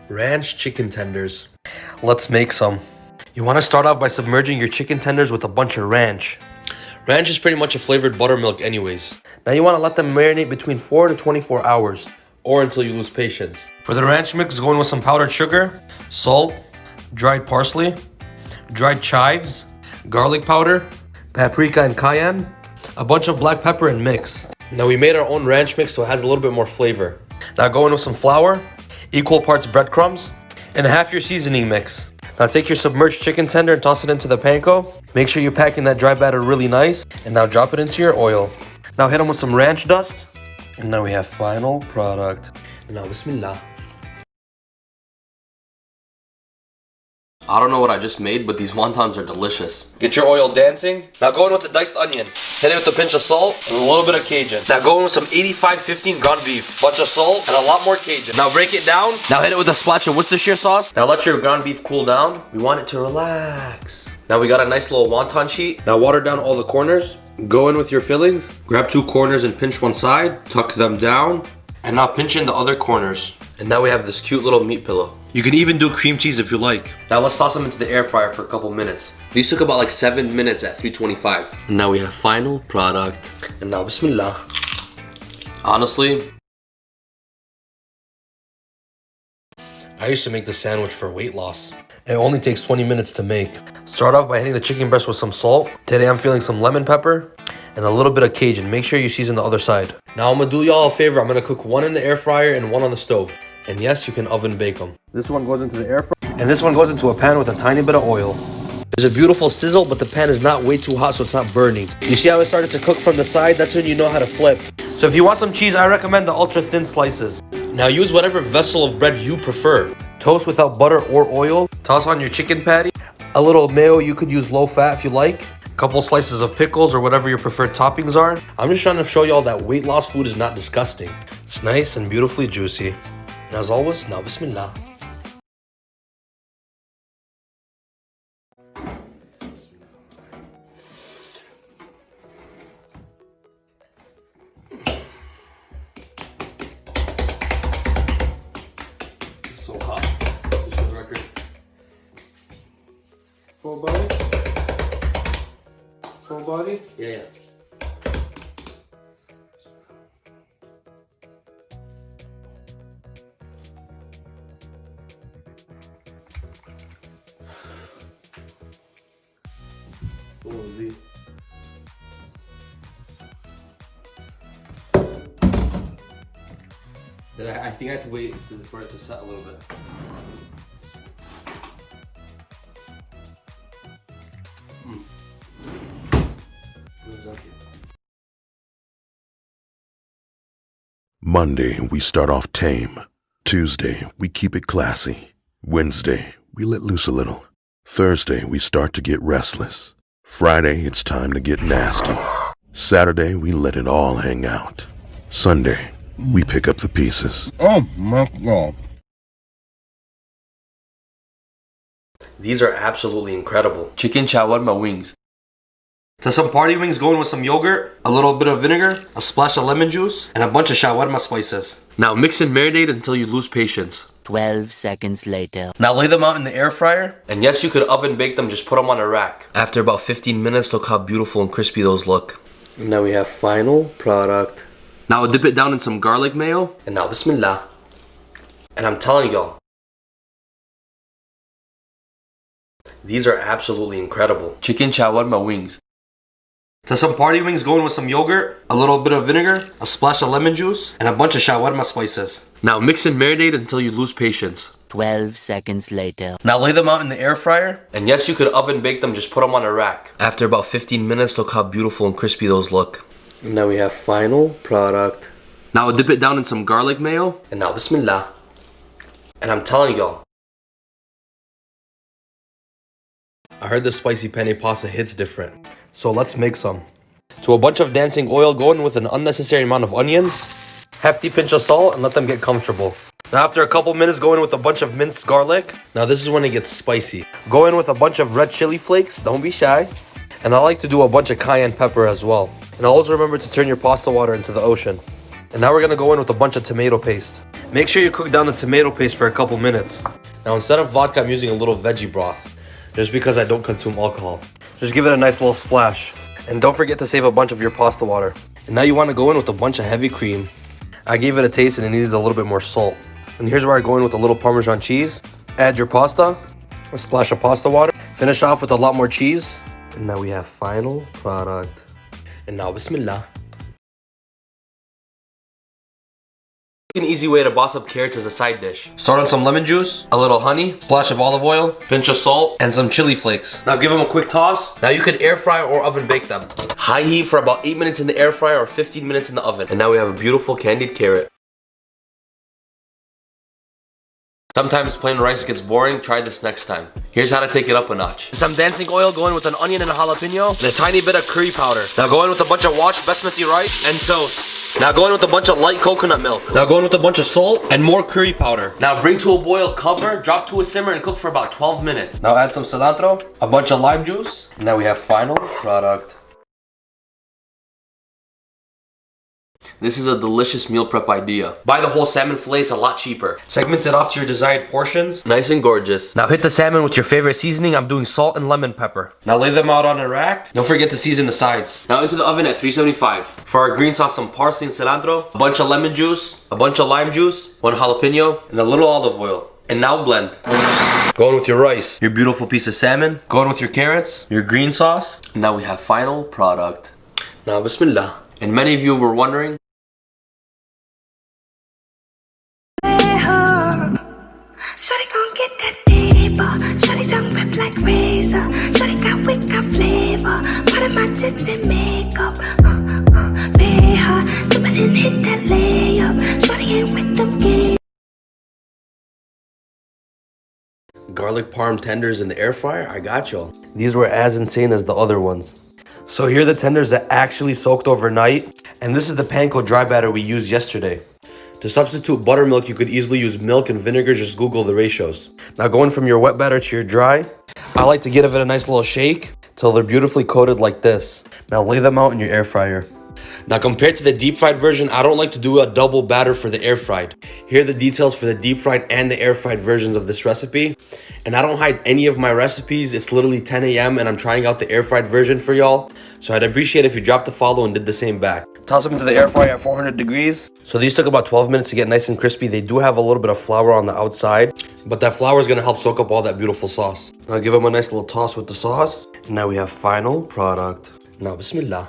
Ranch chicken tenders. Let's make some. You want to start off by submerging your chicken tenders with a bunch of ranch. Ranch is pretty much a flavored buttermilk anyways. Now you want to let them marinate between 4 to 24 hours or until you lose patience. For the ranch mix, go in with some powdered sugar, salt, dried parsley, dried chives, garlic powder, paprika and cayenne, a bunch of black pepper and mix. Now we made our own ranch mix so it has a little bit more flavor. Now go in with some flour, equal parts breadcrumbs, and half your seasoning mix. Now take your submerged chicken tender and toss it into the panko. Make sure you pack in that dry batter really nice, and now drop it into your oil. Now hit them with some ranch dust, and now we have final product. And now bismillah. I don't know what I just made, but these wontons are delicious. Get your oil dancing. Now go in with the diced onion. Hit it with a pinch of salt and a little bit of Cajun. Now go in with some 85-15 ground beef, bunch of salt, and a lot more Cajun. Now break it down. Now hit it with a splash of Worcestershire sauce. Now let your ground beef cool down. We want it to relax. Now we got a nice little wonton sheet. Now water down all the corners. Go in with your fillings. Grab 2 corners and pinch one side. Tuck them down. And now pinch in the other corners. And now we have this cute little meat pillow. You can even do cream cheese if you like. Now let's toss them into the air fryer for a couple minutes. These took about like 7 minutes at 325. And now we have final product. And now bismillah. Honestly, I used to make this sandwich for weight loss. It only takes 20 minutes to make. Start off by hitting the chicken breast with some salt. Today I'm feeling some lemon pepper and a little bit of Cajun. Make sure you season the other side. Now I'm gonna do y'all a favor. I'm gonna cook one in the air fryer and one on the stove. And yes, you can oven bake them. This one goes into the air fryer. And this one goes into a pan with a tiny bit of oil. There's a beautiful sizzle, but the pan is not way too hot so it's not burning. You see how it started to cook from the side? That's when you know how to flip. So if you want some cheese, I recommend the ultra thin slices. Now use whatever vessel of bread you prefer. Toast without butter or oil. Toss on your chicken patty. A little mayo, you could use low fat if you like. Couple slices of pickles or whatever your preferred toppings are. I'm just trying to show y'all that weight loss food is not disgusting. It's nice and beautifully juicy. And as always, now bismillah. This is so hot, just for the record. Full body? Full body? Yeah. Holy. I think I have to wait for it to set a little bit. Monday, we start off tame. Tuesday, we keep it classy. Wednesday, we let loose a little. Thursday, we start to get restless. Friday, it's time to get nasty. Saturday, we let it all hang out. Sunday, we pick up the pieces. Oh my God. These are absolutely incredible. Chicken shawarma wings. To some party wings, go in with some yogurt, a little bit of vinegar, a splash of lemon juice, and a bunch of shawarma spices. Now mix and marinate until you lose patience. 12 seconds later. Now lay them out in the air fryer. And yes, you could oven bake them, just put them on a rack. After about 15 minutes, look how beautiful and crispy those look. And now we have final product. Now I'll dip it down in some garlic mayo. And now bismillah. And I'm telling y'all, these are absolutely incredible. Chicken shawarma wings. To some party wings, go in with some yogurt, a little bit of vinegar, a splash of lemon juice, and a bunch of shawarma spices. Now mix and marinate until you lose patience. 12 seconds later. Now lay them out in the air fryer. And yes, you could oven bake them, just put them on a rack. After about 15 minutes, look how beautiful and crispy those look. And now we have final product. Now I'll dip it down in some garlic mayo. And now bismillah. And I'm telling y'all, I heard the spicy penne pasta hits different. So let's make some. To a bunch of dancing oil, go in with an unnecessary amount of onions, hefty pinch of salt, and let them get comfortable. Now after a couple minutes, go in with a bunch of minced garlic. Now this is when it gets spicy. Go in with a bunch of red chili flakes, don't be shy. And I like to do a bunch of cayenne pepper as well. And always remember to turn your pasta water into the ocean. And now we're gonna go in with a bunch of tomato paste. Make sure you cook down the tomato paste for a couple minutes. Now instead of vodka, I'm using a little veggie broth, just because I don't consume alcohol. Just give it a nice little splash. And don't forget to save a bunch of your pasta water. And now you wanna go in with a bunch of heavy cream. I gave it a taste and it needs a little bit more salt. And here's where I go in with a little Parmesan cheese. Add your pasta, a splash of pasta water. Finish off with a lot more cheese. And now we have final product. And now Bismillah. An easy way to boss up carrots as a side dish. Start on some lemon juice, a little honey, splash of olive oil, pinch of salt, and some chili flakes. Now give them a quick toss. Now you can air fry or oven bake them. High heat for about 8 minutes in the air fryer or 15 minutes in the oven. And now we have a beautiful candied carrot. Sometimes plain rice gets boring, try this next time. Here's how to take it up a notch. Some dancing oil, go in with an onion and a jalapeno, and a tiny bit of curry powder. Now go in with a bunch of washed basmati rice and toast. Now go in with a bunch of light coconut milk. Now go in with a bunch of salt and more curry powder. Now bring to a boil, cover, drop to a simmer, and cook for about 12 minutes. Now add some cilantro, a bunch of lime juice, and now we have final product. This is a delicious meal prep idea. Buy the whole salmon fillet, it's a lot cheaper. Segment it off to your desired portions. Nice and gorgeous. Now hit the salmon with your favorite seasoning. I'm doing salt and lemon pepper. Now lay them out on a rack. Don't forget to season the sides. Now into the oven at 375. For our green sauce, some parsley and cilantro, a bunch of lemon juice, a bunch of lime juice, one jalapeno, and a little olive oil. And now blend. Go in with your rice, your beautiful piece of salmon. Go in with your carrots, your green sauce. And now we have final product. Now Bismillah. And many of you were wondering, Shawty gon' get that paper. Shawty tongue rip like razor. Shawty got wit, got flavor. Part of my tits and makeup. Pay her. Dip it and hit that layup. Shawty ain't with them games. garlic parm tenders in the air fryer. I got y'all. These were as insane as the other ones. So here are the tenders that actually soaked overnight. And this is the panko dry batter we used yesterday. To substitute buttermilk, you could easily use milk and vinegar. Just Google the ratios. Now going from your wet batter to your dry, I like to give it a nice little shake till they're beautifully coated like this. Now lay them out in your air fryer. Now compared to the deep fried version, I don't like to do a double batter for the air fried. Here are the details for the deep fried and the air fried versions of this recipe. And I don't hide any of my recipes. It's literally 10 a.m. and I'm trying out the air fried version for y'all. So I'd appreciate if you dropped a follow and did the same back. Toss them into the air fryer at 400 degrees. So these took about 12 minutes to get nice and crispy. They do have a little bit of flour on the outside, but that flour is gonna help soak up all that beautiful sauce. I'll give them a nice little toss with the sauce. And now we have final product. Now Bismillah.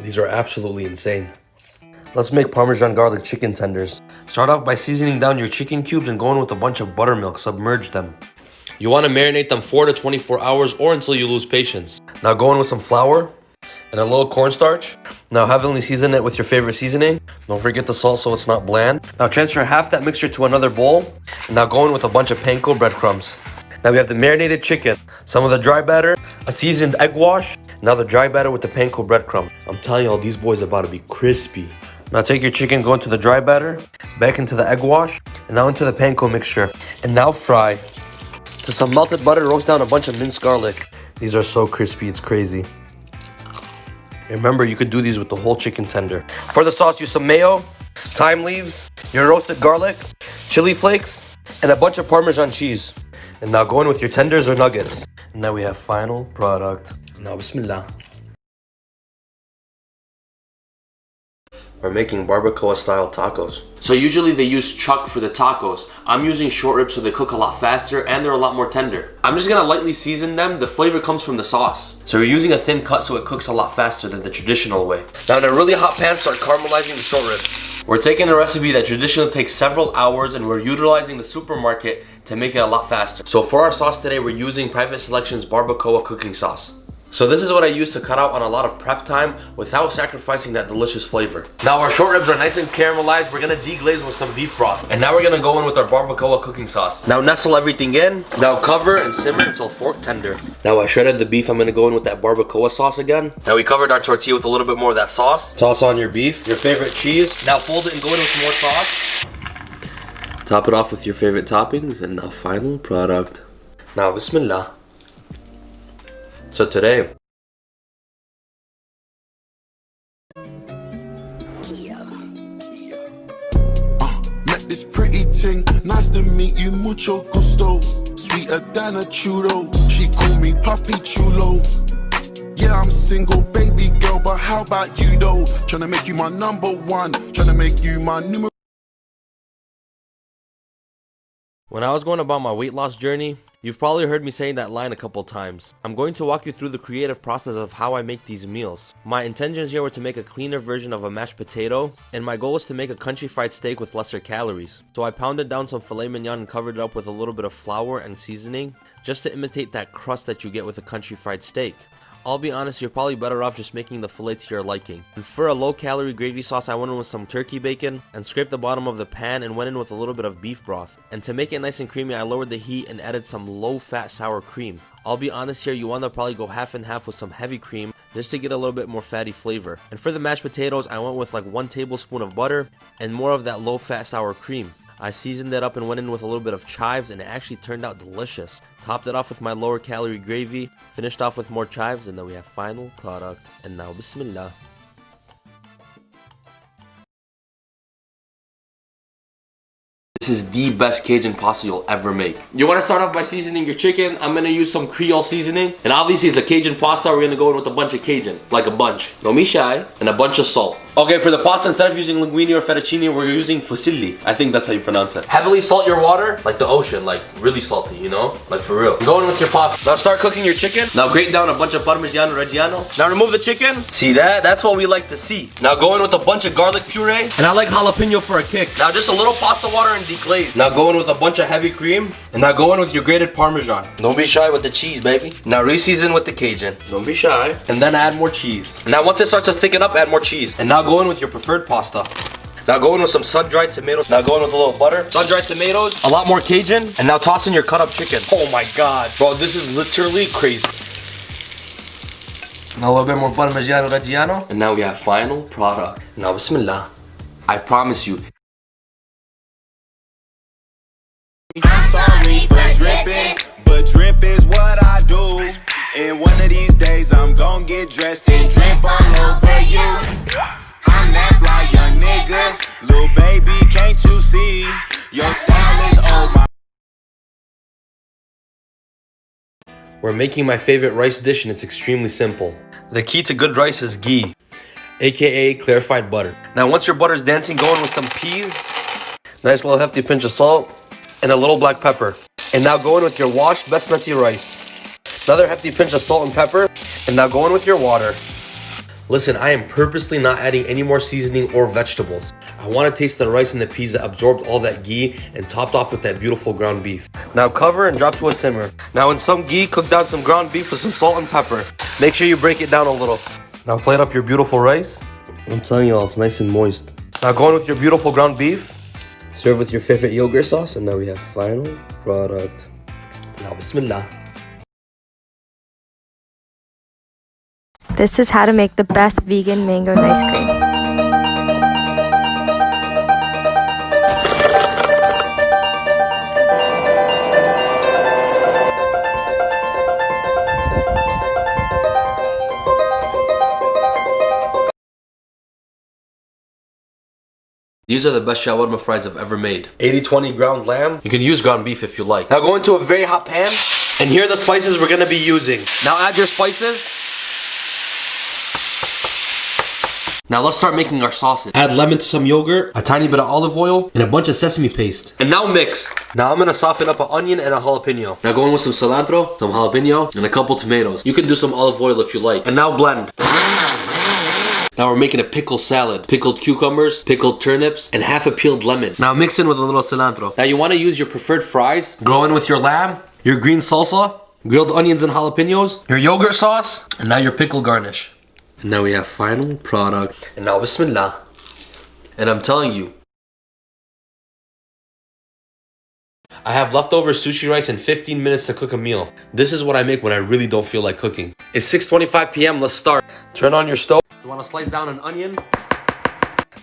These are absolutely insane. Let's make Parmesan garlic chicken tenders. Start off by seasoning down your chicken cubes and going with a bunch of buttermilk. Submerge them. You want to marinate them 4 to 24 hours or until you lose patience. Now go in with some flour and a little cornstarch. Now heavily season it with your favorite seasoning. Don't forget the salt so it's not bland. Now transfer half that mixture to another bowl. And now go in with a bunch of panko breadcrumbs. Now we have the marinated chicken, some of the dry batter, a seasoned egg wash. Now the dry batter with the panko breadcrumb. I'm telling y'all, these boys are about to be crispy. Now take your chicken, go into the dry batter, back into the egg wash, and now into the panko mixture. And now fry. To some melted butter, roast down a bunch of minced garlic. These are so crispy, it's crazy. Remember, you could do these with the whole chicken tender. For the sauce, use some mayo, thyme leaves, your roasted garlic, chili flakes, and a bunch of Parmesan cheese. And now go in with your tenders or nuggets. And now we have final product. Now Bismillah. We're making barbacoa style tacos. So usually they use chuck for the tacos. I'm using short ribs so they cook a lot faster and they're a lot more tender. I'm just gonna lightly season them. The flavor comes from the sauce. So we're using a thin cut so it cooks a lot faster than the traditional way. Now in a really hot pan, start caramelizing the short ribs. We're taking a recipe that traditionally takes several hours and we're utilizing the supermarket to make it a lot faster. So for our sauce today, we're using Private Selection's barbacoa cooking sauce. So this is what I use to cut out on a lot of prep time without sacrificing that delicious flavor. Now our short ribs are nice and caramelized. We're gonna deglaze with some beef broth. And now we're gonna go in with our barbacoa cooking sauce. Now nestle everything in. Now cover and simmer until fork tender. Now I shredded the beef. I'm gonna go in with that barbacoa sauce again. Now we covered our tortilla with a little bit more of that sauce. Toss on your beef, your favorite cheese. Now fold it and go in with some more sauce. Top it off with your favorite toppings. And now final product. Now Bismillah. So today, this pretty ting. Nice to meet you, mucho gusto. Sweeter than a churro. She call me Papi Chulo. Yeah, I'm single, baby girl, but how about you though? Tryna make you my number one. Tryna make you my numero. When I was going about my weight loss journey, you've probably heard me saying that line a couple times. I'm going to walk you through the creative process of how I make these meals. My intentions here were to make a cleaner version of a mashed potato, and my goal was to make a country fried steak with lesser calories. So I pounded down some filet mignon and covered it up with a little bit of flour and seasoning, just to imitate that crust that you get with a country fried steak. I'll be honest, you're probably better off just making the filet to your liking. And for a low-calorie gravy sauce, I went in with some turkey bacon and scraped the bottom of the pan and went in with a little bit of beef broth. And to make it nice and creamy, I lowered the heat and added some low-fat sour cream. I'll be honest here, you want to probably go half and half with some heavy cream just to get a little bit more fatty flavor. And for the mashed potatoes, I went with like 1 tablespoon of butter and more of that low-fat sour cream. I seasoned it up and went in with a little bit of chives, and it actually turned out delicious. Topped it off with my lower calorie gravy, finished off with more chives, and then we have final product. And now bismillah. This is the best Cajun pasta you'll ever make. You want to start off by seasoning your chicken. I'm going to use some Creole seasoning. And obviously it's a Cajun pasta. We're going to go in with a bunch of Cajun. Like a bunch. Don't be shy. And a bunch of salt. Okay, for the pasta, instead of using linguine or fettuccine, we're using fusilli. I think that's how you pronounce it. Heavily salt your water, like the ocean, like really salty, you know? Like for real. Go in with your pasta. Now start cooking your chicken. Now grate down a bunch of Parmigiano Reggiano. Now remove the chicken. See that? That's what we like to see. Now go in with a bunch of garlic puree. And I like jalapeno for a kick. Now just a little pasta water and deglaze. Now go in with a bunch of heavy cream. And now go in with your grated Parmesan. Don't be shy with the cheese, baby. Now re-season with the Cajun. Don't be shy. And then add more cheese. And now once it starts to thicken up, add more cheese. And now go in with your preferred pasta. Now go in with some sun-dried tomatoes. Now go in with a little butter. Sun-dried tomatoes. A lot more Cajun. And now toss in your cut-up chicken. Oh my god. Bro, this is literally crazy. Now a little bit more Parmigiano Reggiano. And now we have final product. Now bismillah. I promise you. I'm sorry for dripping, but drip is what I do. And one of these days I'm gon' get dressed and drip all over you. I'm that fly young nigga, little baby, can't you see? Your style is oh my. We're making my favorite rice dish, and it's extremely simple. The key to good rice is ghee, aka clarified butter. Now once your butter's dancing, go in with some peas, nice little hefty pinch of salt, and a little black pepper. And now go in with your washed basmati rice. Another hefty pinch of salt and pepper. And now go in with your water. Listen, I am purposely not adding any more seasoning or vegetables. I want to taste the rice and the peas that absorbed all that ghee and topped off with that beautiful ground beef. Now cover and drop to a simmer. Now in some ghee, cook down some ground beef with some salt and pepper. Make sure you break it down a little. Now plate up your beautiful rice. I'm telling y'all, it's nice and moist. Now go in with your beautiful ground beef. Serve with your favorite yogurt sauce, and now we have final product. Now bismillah. This is how to make the best vegan mango ice cream. These are the best shawarma fries I've ever made. 80-20 ground lamb. You can use ground beef if you like. Now go into a very hot pan, and here are the spices we're gonna be using. Now add your spices. Now let's start making our sauces. Add lemon to some yogurt, a tiny bit of olive oil, and a bunch of sesame paste. And now mix. Now I'm gonna soften up an onion and a jalapeno. Now go in with some cilantro, some jalapeno, and a couple tomatoes. You can do some olive oil if you like. And now blend. Now we're making a pickle salad. Pickled cucumbers, pickled turnips, and half a peeled lemon. Now mix in with a little cilantro. Now you wanna use your preferred fries. Go in with your lamb, your green salsa, grilled onions and jalapenos, your yogurt sauce, and now your pickle garnish. And now we have final product. And now bismillah. And I'm telling you, I have leftover sushi rice and 15 minutes to cook a meal. This is what I make when I really don't feel like cooking. It's 6:25 p.m. Let's start. Turn on your stove. You want to slice down an onion.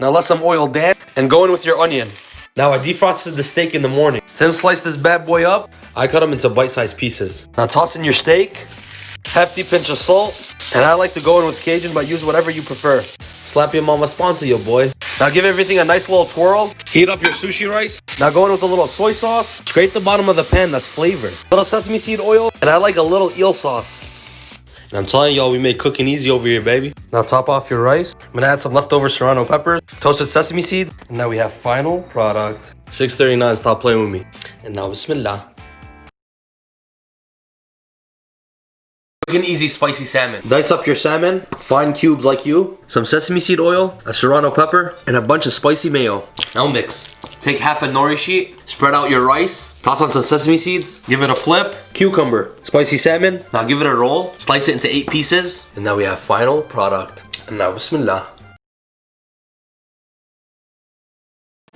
Now let some oil dance and go in with your onion. Now I defrosted the steak in the morning. Then slice this bad boy up. I cut them into bite-sized pieces. Now toss in your steak. Hefty pinch of salt. And I like to go in with Cajun, but use whatever you prefer. Slap your mama sponsor, yo boy. Now give everything a nice little twirl. Heat up your sushi rice. Now go in with a little soy sauce. Scrape the bottom of the pan, that's flavor. A little sesame seed oil, and I like a little eel sauce. And I'm telling y'all, we made cooking easy over here, baby. Now top off your rice. I'm gonna add some leftover serrano peppers, toasted sesame seeds, and now we have final product. 6:39, stop playing with me. And now bismillah. Quick and easy spicy salmon. Dice up your salmon, fine cubes like you, some sesame seed oil, a serrano pepper, and a bunch of spicy mayo. Now mix. Take half a nori sheet, spread out your rice, toss on some sesame seeds, give it a flip, cucumber, spicy salmon. Now give it a roll, slice it into 8 pieces, and now we have final product. And now bismillah.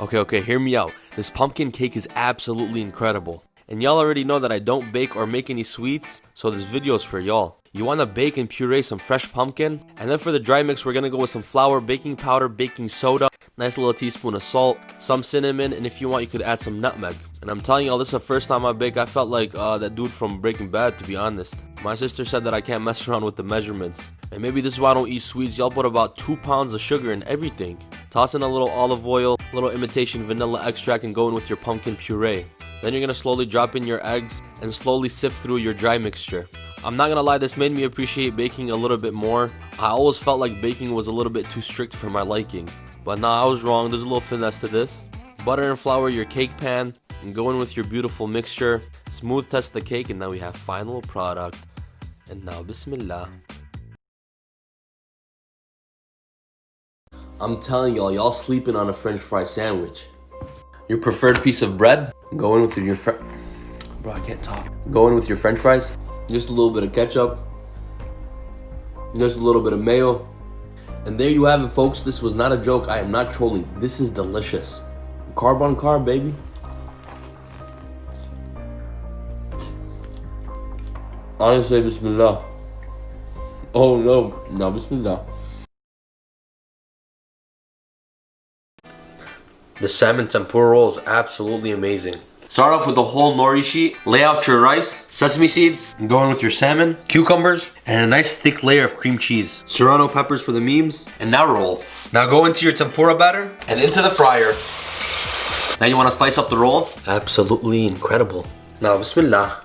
Okay, hear me out. This pumpkin cake is absolutely incredible. And y'all already know that I don't bake or make any sweets, so this video is for y'all. You want to bake and puree some fresh pumpkin, and then for the dry mix we're going to go with some flour, baking powder, baking soda, nice little teaspoon of salt, some cinnamon, and if you want you could add some nutmeg. And I'm telling y'all, this is the first time I bake. I felt like that dude from Breaking Bad, to be honest. My sister said that I can't mess around with the measurements. And maybe this is why I don't eat sweets. Y'all put about 2 pounds of sugar in everything. Toss in a little olive oil, a little imitation vanilla extract, and go in with your pumpkin puree. Then you're gonna slowly drop in your eggs and slowly sift through your dry mixture. I'm not gonna lie, this made me appreciate baking a little bit more. I always felt like baking was a little bit too strict for my liking. But nah, I was wrong. There's a little finesse to this. Butter and flour your cake pan and go in with your beautiful mixture. Smooth test the cake, and now we have final product. And now bismillah. I'm telling y'all sleeping on a french fry sandwich. Your preferred piece of bread, go in with your bro, I can't talk. Go in with your french fries, just a little bit of ketchup, just a little bit of mayo. And there you have it, folks. This was not a joke. I am not trolling. This is delicious. Carb on carb, baby. Honestly, bismillah. Oh no, bismillah. The salmon tempura roll is absolutely amazing. Start off with a whole nori sheet, lay out your rice, sesame seeds, and go in with your salmon, cucumbers, and a nice thick layer of cream cheese. Serrano peppers for the memes, and now roll. Now go into your tempura batter and into the fryer. Now you want to slice up the roll. Absolutely incredible. Now bismillah.